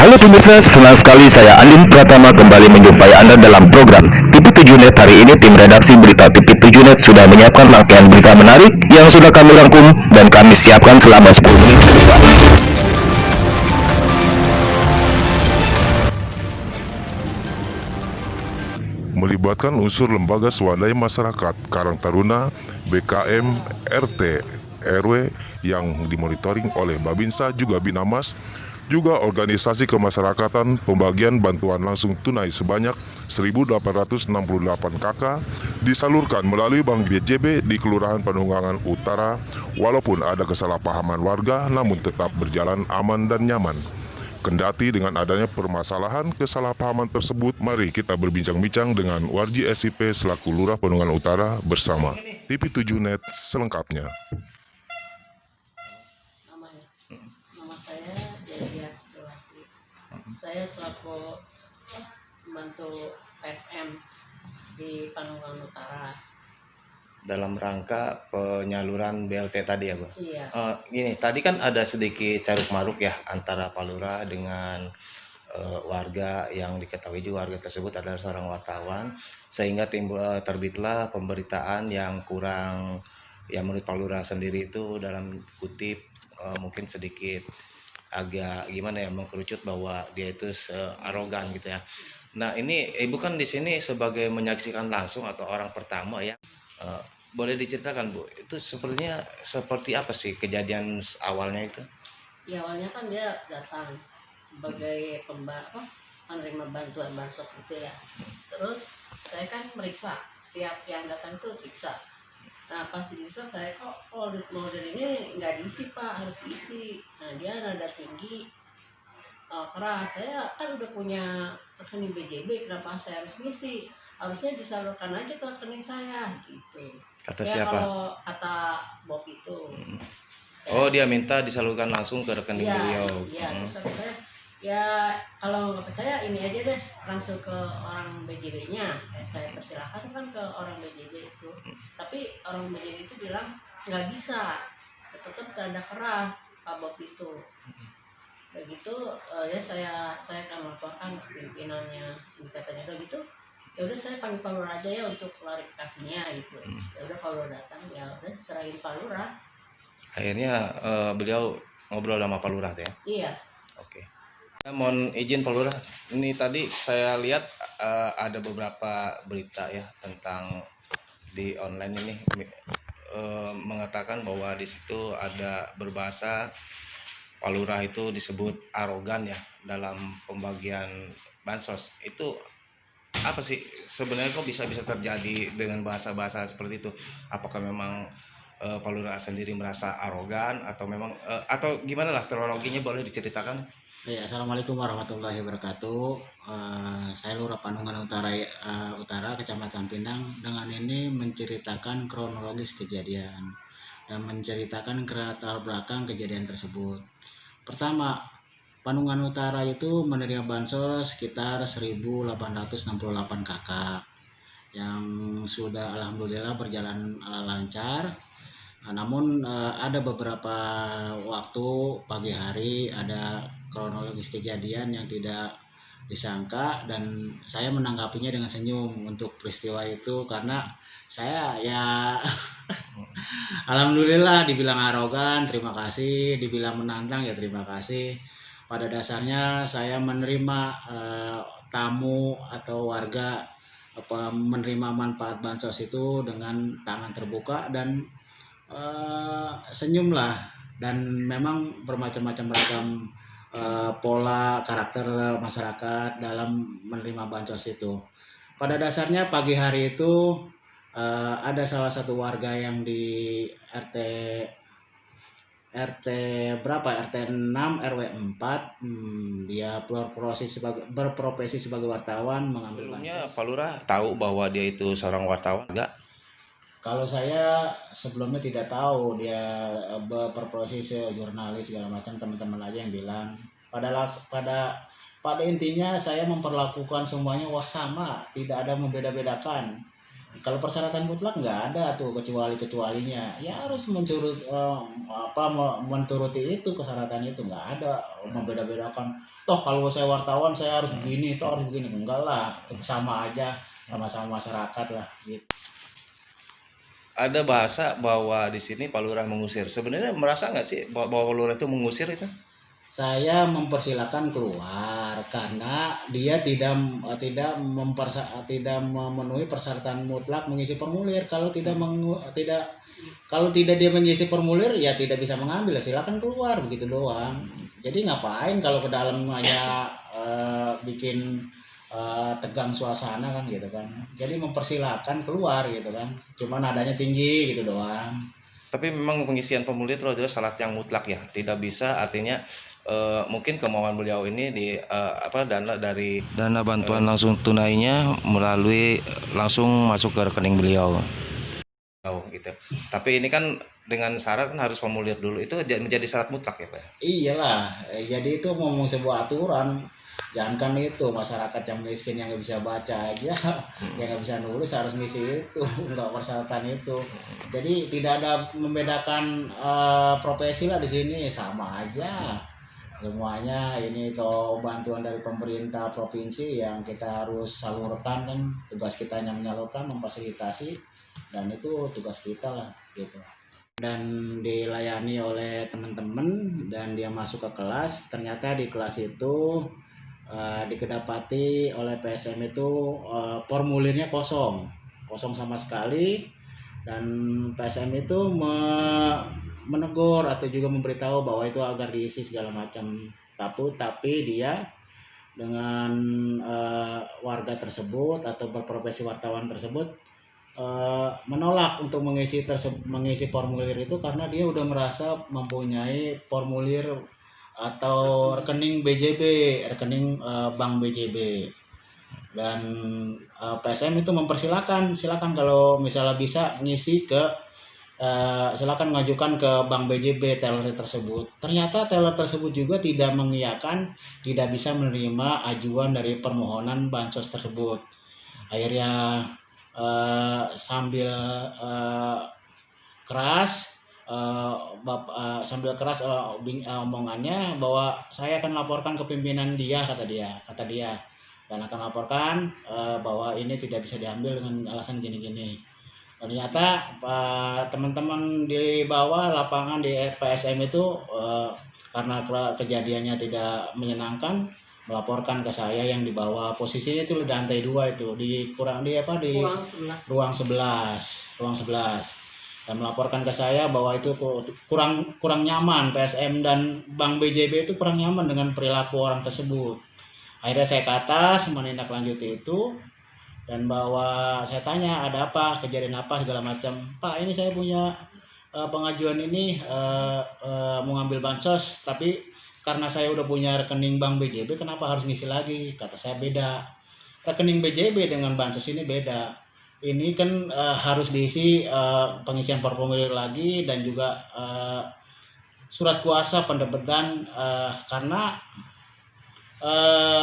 Halo pemirsa, senang sekali saya Andin Pratama kembali menjumpai Anda dalam program TV7net. Hari ini tim redaksi berita TV7net sudah menyiapkan rangkaian berita menarik yang sudah kami rangkum dan kami siapkan selama 10 menit ke depan. Melibatkan unsur lembaga swadaya masyarakat, Karang Taruna, BKM, RT, RW yang dimonitoring oleh Babinsa juga Binamas, juga organisasi kemasyarakatan pembagian bantuan langsung tunai sebanyak 1.868 KK disalurkan melalui Bank BJB di Kelurahan Panunggangan Utara. Walaupun ada kesalahpahaman warga, namun tetap berjalan aman dan nyaman. Kendati dengan adanya permasalahan kesalahpahaman tersebut, mari kita berbincang-bincang dengan Warji SIP selaku Lurah Panunggangan Utara bersama TV7net selengkapnya. Nama saya Delia Setiawati. Saya selaku membantu PSM di Panunggangan Utara. Dalam rangka penyaluran BLT tadi ya, Bu? Iya. Gini, tadi kan ada sedikit caruk maruk ya antara Pak Lurah dengan warga yang diketahui juga warga tersebut adalah seorang wartawan, sehingga terbitlah pemberitaan yang kurang, ya menurut Pak Lurah sendiri itu dalam kutip mungkin sedikit agak gimana ya, mengkerucut bahwa dia itu arogan gitu ya. Nah, ini Ibu kan di sini sebagai menyaksikan langsung atau orang pertama ya. Boleh diceritakan, Bu, itu sepertinya seperti apa sih kejadian awalnya itu? Ya awalnya kan dia datang sebagai penerima bantuan bansos gitu ya. Terus saya kan meriksa, setiap yang datang itu periksa. Nah pas diperiksa saya kok model ini nggak diisi Pak, harus diisi. Nah dia nada tinggi, keras. Saya kan udah punya rekening BJB, kenapa saya harus ngisi? Harusnya disalurkan aja ke rekening saya gitu. Kata Ya siapa? kalau kata Bob itu. Oh, dia minta disalurkan langsung ke rekening Iya, beliau. iya. Terus kata saya, ya kalau nggak percaya ini aja deh, langsung ke orang BJB-nya. Saya persilahkan kan ke orang BJB itu. Tapi orang BJB itu bilang nggak bisa, tetap tanda keras Pak Bob itu. Begitu ya saya akan melaporkan ke pimpinannya. Katanya udah gitu, ya udah saya panggil Pak Lurah aja ya untuk klarifikasinya gitu. Ya udah Pak Lurah datang, ya udah serahin Pak Lurah. Akhirnya beliau ngobrol sama Pak Lurah tuh ya. Iya. Oke. Mohon izin Pak Lurah, ini tadi saya lihat ada beberapa berita ya tentang di online ini mengatakan bahwa di situ ada berbahasa Pak Lurah itu disebut arogan ya dalam pembagian bansos. Itu apa sih sebenarnya kok bisa terjadi dengan bahasa-bahasa seperti itu? Apakah memang Pak Lurah sendiri merasa arogan atau memang atau gimana lah kronologinya, boleh diceritakan? Ya, Assalamualaikum warahmatullahi wabarakatuh. Saya Lurah Panunggangan Utara, Kecamatan Pindang. Dengan ini menceritakan kronologis kejadian dan menceritakan latar belakang kejadian tersebut. Pertama, Panunggangan Utara itu menerima bansos sekitar 1.868 KK yang sudah alhamdulillah berjalan lancar. Namun ada beberapa waktu pagi hari ada kronologis kejadian yang tidak disangka dan saya menanggapinya dengan senyum untuk peristiwa itu karena saya ya alhamdulillah dibilang arogan, terima kasih, dibilang menantang ya terima kasih. Pada dasarnya saya menerima tamu atau warga menerima manfaat bansos itu dengan tangan terbuka dan senyumlah, dan memang bermacam-macam ragam pola karakter masyarakat dalam menerima bansos itu. Pada dasarnya pagi hari itu ada salah satu warga yang di RT berapa? RT 6 RW 4. Dia berprofesi sebagai wartawan mengambil Sebelumnya bansos. Pak Lurah tahu bahwa dia itu seorang wartawan enggak? Kalau saya sebelumnya tidak tahu dia berprofesi jurnalis segala macam, teman-teman aja yang bilang. Pada intinya saya memperlakukan semuanya wah sama, tidak ada membeda-bedakan. Kalau persyaratan mutlak nggak ada tuh kecualinya. Ya harus menturuti itu persyaratan itu, nggak ada membeda-bedakan. Toh kalau saya wartawan saya harus begini, toh harus begini. Enggak lah, kita sama aja, sama-sama masyarakat lah gitu. Ada bahasa bahwa di sini Pak Lurah mengusir. Sebenarnya merasa nggak sih bahwa Pak Lurah itu mengusir itu? Saya mempersilahkan keluar karena dia tidak memenuhi persyaratan mutlak mengisi formulir. Kalau tidak dia mengisi formulir ya tidak bisa mengambil, silakan keluar begitu doang. Jadi ngapain kalau ke dalam hanya bikin tegang suasana kan gitu kan. Jadi mempersilahkan keluar gitu kan. Cuman nadanya tinggi gitu doang. Tapi memang pengisian formulir itu adalah syarat yang mutlak ya, tidak bisa artinya mungkin kemauan beliau ini dana bantuan langsung tunainya melalui langsung masuk ke rekening beliau. Gitu. Tapi ini kan dengan syarat kan harus formulir dulu, itu menjadi syarat mutlak ya Pak? Iyalah, jadi itu ngomong sebuah aturan. Jangankan itu masyarakat yang miskin yang nggak bisa baca aja, yang nggak bisa nulis harus ngisi itu, nggak persyaratan itu. Jadi tidak ada membedakan profesi lah di sini, sama aja semuanya. Ini kalau bantuan dari pemerintah provinsi yang kita harus salurkan kan, tugas kita hanya menyalurkan, memfasilitasi, dan itu tugas kita lah gitu. Dan dilayani oleh teman-teman dan dia masuk ke kelas, ternyata di kelas itu dikedapati oleh PSM itu formulirnya kosong sama sekali, dan PSM itu menegur atau juga memberitahu bahwa itu agar diisi segala macam, tapi dia dengan warga tersebut atau berprofesi wartawan tersebut menolak untuk mengisi formulir itu karena dia udah merasa mempunyai formulir atau rekening BJB, rekening bank BJB. Dan PSM itu silakan kalau misalnya bisa ngisi ke silakan mengajukan ke bank BJB teller tersebut. Ternyata teller tersebut juga tidak mengiyakan, tidak bisa menerima ajuan dari permohonan bansos tersebut. Akhirnya sambil keras omongannya bahwa saya akan laporkan ke pimpinan dia, kata dia, dan akan laporkan bahwa ini tidak bisa diambil dengan alasan gini-gini. Ternyata teman-teman di bawah lapangan di PSM itu karena kejadiannya tidak menyenangkan, melaporkan ke saya yang di bawah, posisinya itu di lantai 2 itu, di ruang 11, dan melaporkan ke saya bahwa itu kurang nyaman, PSM dan Bank BJB itu kurang nyaman dengan perilaku orang tersebut. Akhirnya saya ke atas menindaklanjuti itu, dan bahwa saya tanya ada apa, kejadian apa segala macam. Pak, ini saya punya pengajuan ini mau ngambil bansos, tapi karena saya udah punya rekening Bank BJB, kenapa harus ngisi lagi? Kata saya beda, rekening BJB dengan bansos ini beda. Ini kan harus diisi pengisian formulir lagi dan juga surat kuasa pendebetan karena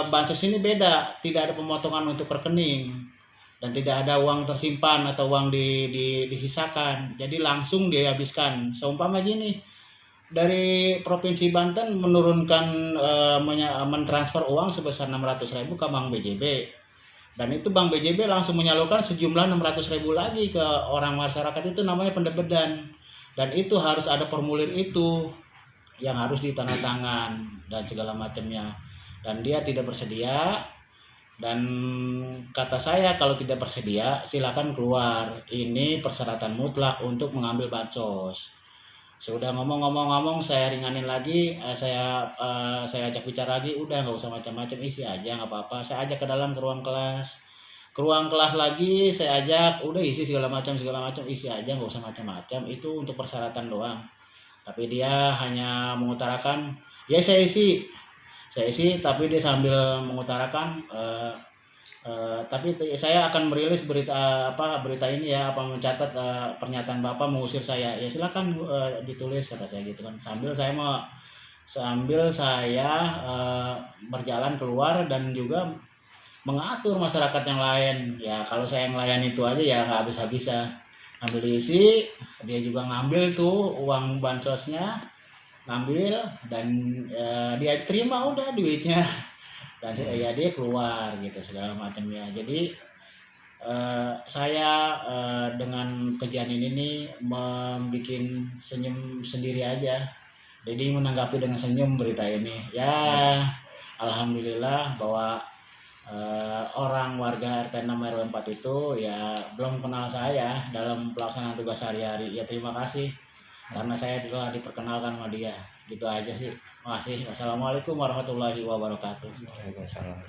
bansos ini beda, tidak ada pemotongan untuk rekening dan tidak ada uang tersimpan atau uang disisakan, jadi langsung dihabiskan. Seumpama gini, dari Provinsi Banten menurunkan mentransfer uang sebesar 600.000 ke Bank BJB, dan itu Bank BJB langsung menyalurkan sejumlah 600.000 lagi ke orang masyarakat, itu namanya pendebetan, dan itu harus ada formulir itu yang harus ditandatangan dan segala macamnya, dan dia tidak bersedia. Dan kata saya kalau tidak bersedia silakan keluar, ini persyaratan mutlak untuk mengambil bansos. Sudah ngomong, saya ringanin lagi, saya ajak bicara lagi, udah nggak usah macam-macam, isi aja nggak apa-apa. Saya ajak ke dalam ke ruang kelas lagi, saya ajak, udah isi segala macam, isi aja nggak usah macam-macam, itu untuk persyaratan doang. Tapi dia hanya mengutarakan, ya saya isi, tapi dia sambil mengutarakan tapi saya akan merilis berita ini ya, mencatat pernyataan Bapak mengusir saya, ya silakan ditulis, kata saya gitu kan, sambil saya berjalan keluar dan juga mengatur masyarakat yang lain. Ya kalau saya ngelayan itu aja ya nggak habis-habisan, ngambil diisi, dia juga ngambil tuh uang bansosnya, ngambil dan dia terima udah duitnya dan ya dia keluar gitu segala macamnya. Jadi saya dengan kejadian ini membuat senyum sendiri aja. Jadi menanggapi dengan senyum berita ini. Ya, alhamdulillah bahwa orang warga RT 6 RW 4 itu ya belum kenal saya dalam pelaksanaan tugas sehari-hari. Ya terima kasih karena saya telah diperkenalkan sama dia. Gitu aja sih. Makasih. Wassalamualaikum warahmatullahi wabarakatuh. Waalaikumsalam.